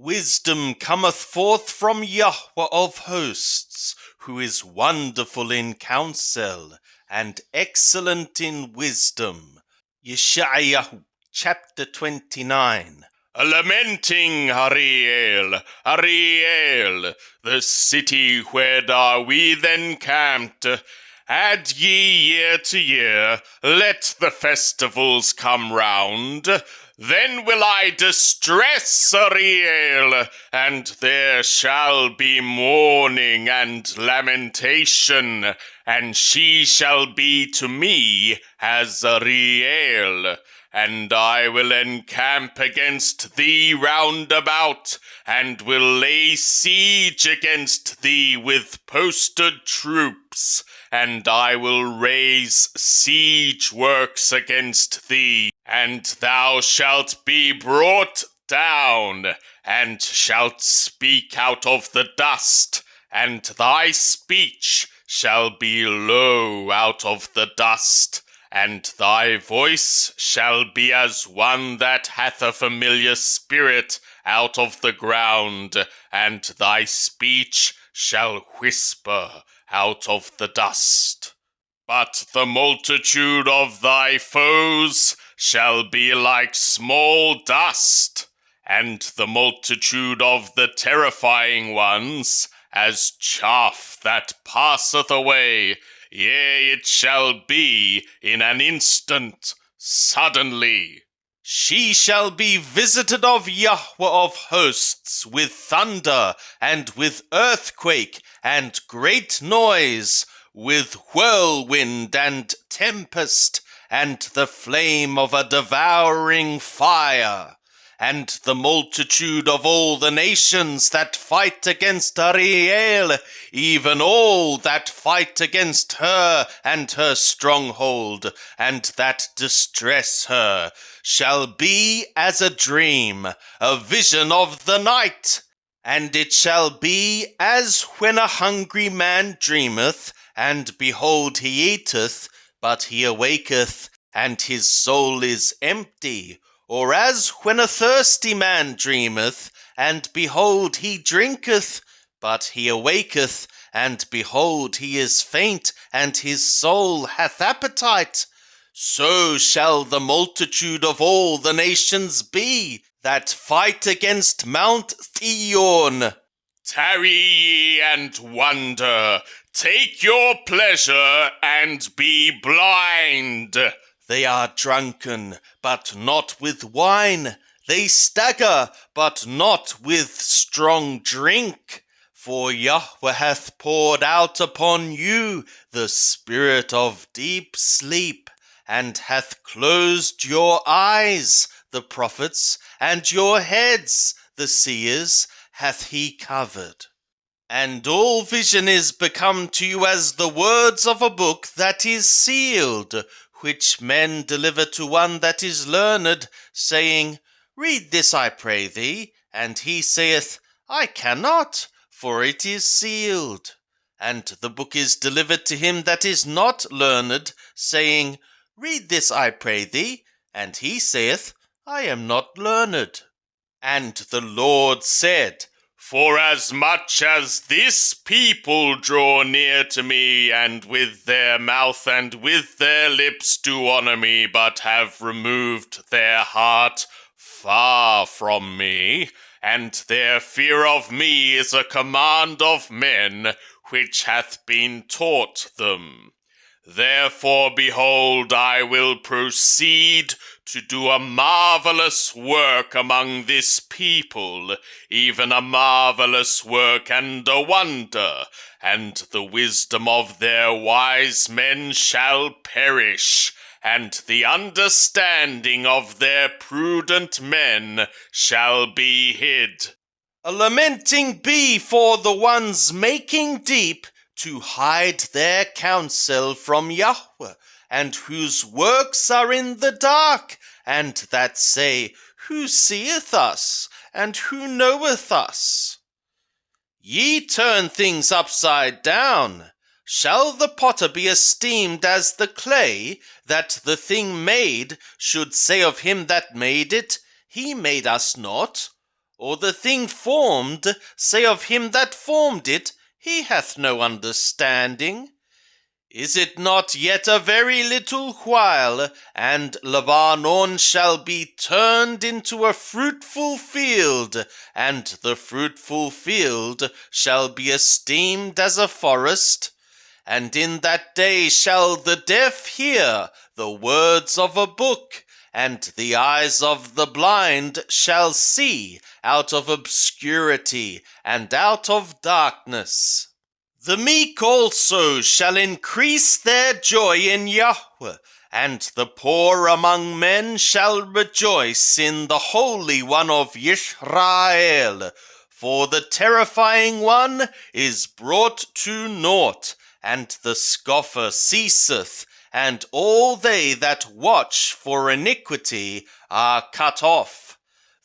Wisdom cometh forth from Yahweh of hosts, who is wonderful in counsel and excellent in wisdom. Yeshayahu chapter 29. Lamenting Ariel, Ariel, the city where Dawid encamped. Add ye year to year, let the festivals come round. Then will I distress Ariel, and there shall be mourning and lamentation, and she shall be to me as Ariel. And I will encamp against thee round about, and will lay siege against thee with posted troops, and I will raise siege works against thee, and thou shalt be brought down, and shalt speak out of the dust, and thy speech shall be low out of the dust. And thy voice shall be as one that hath a familiar spirit out of the ground, and thy speech shall whisper out of the dust. But the multitude of thy foes shall be like small dust, and the multitude of the terrifying ones as chaff that passeth away. Yea, it shall be in an instant, suddenly. She shall be visited of Yahweh of hosts with thunder, and with earthquake, and great noise, with whirlwind and tempest, and the flame of a devouring fire. And the multitude of all the nations that fight against Ariel, even all that fight against her and her stronghold, and that distress her, shall be as a dream, a vision of the night. And it shall be as when a hungry man dreameth, and behold he eateth, but he awaketh, and his soul is empty. Or as when a thirsty man dreameth, and behold he drinketh, but he awaketh, and behold he is faint, and his soul hath appetite. So shall the multitude of all the nations be that fight against Mount Zion. Tarry ye and wonder, take your pleasure and be blind. They are drunken, but not with wine. They stagger, but not with strong drink. For Yahweh hath poured out upon you the spirit of deep sleep, and hath closed your eyes, the prophets, and your heads, the seers, hath he covered. And all vision is become to you as the words of a book that is sealed, which men deliver to one that is learned, saying, Read this, I pray thee. And he saith, I cannot, for it is sealed. And the book is delivered to him that is not learned, saying, Read this, I pray thee. And he saith, I am not learned. And the Lord said, Forasmuch as this people draw near to me, and with their mouth and with their lips do honor me, but have removed their heart far from me, and their fear of me is a command of men, which hath been taught them. Therefore, behold, I will proceed to do a marvelous work among this people, even a marvelous work and a wonder, and the wisdom of their wise men shall perish, and the understanding of their prudent men shall be hid. A lamenting be for the ones making deep, to hide their counsel from Yahweh, and whose works are in the dark, and that say, Who seeth us, and who knoweth us? Ye turn things upside down. Shall the potter be esteemed as the clay, that the thing made should say of him that made it, He made us not? or the thing formed, say of him that formed it, he hath no understanding. Is it not yet a very little while, and Lebanon shall be turned into a fruitful field, and the fruitful field shall be esteemed as a forest? And in that day shall the deaf hear the words of a book, and the eyes of the blind shall see out of obscurity and out of darkness. The meek also shall increase their joy in Yahweh, and the poor among men shall rejoice in the Holy One of Yisrael. For the terrifying one is brought to naught, and the scoffer ceaseth, and all they that watch for iniquity are cut off.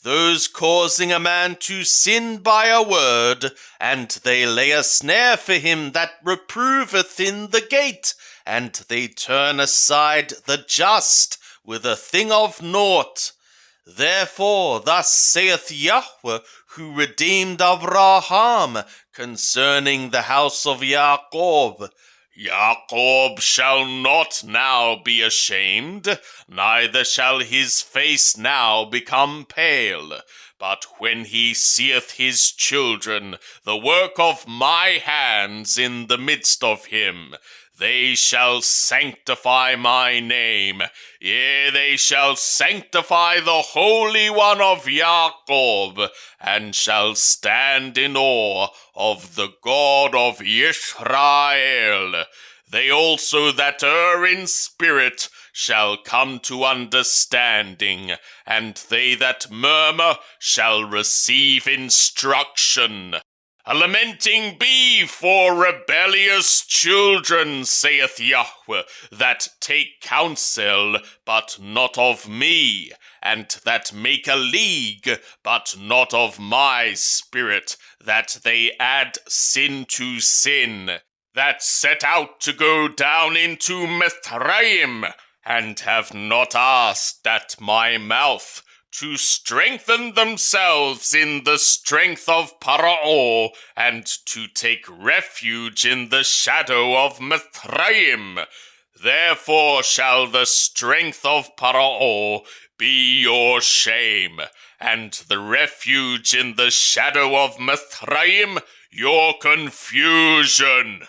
Those causing a man to sin by a word, and they lay a snare for him that reproveth in the gate, and they turn aside the just with a thing of naught. Therefore thus saith Yahweh, who redeemed Abraham, concerning the house of Jacob, Jacob shall not now be ashamed, neither shall his face now become pale. But when he seeth his children, the work of my hands in the midst of him, they shall sanctify my name. Yea, they shall sanctify the Holy One of Jacob, and shall stand in awe of the God of Israel. They also that err in spirit shall come to understanding, and they that murmur shall receive instruction. A lamenting be for rebellious children, saith Yahweh, that take counsel, but not of me, and that make a league, but not of my spirit, that they add sin to sin, that set out to go down into Mithraim, and have not asked at my mouth, to strengthen themselves in the strength of Paro, and to take refuge in the shadow of Mithraim. Therefore shall the strength of Paro be your shame, and the refuge in the shadow of Mithraim your confusion.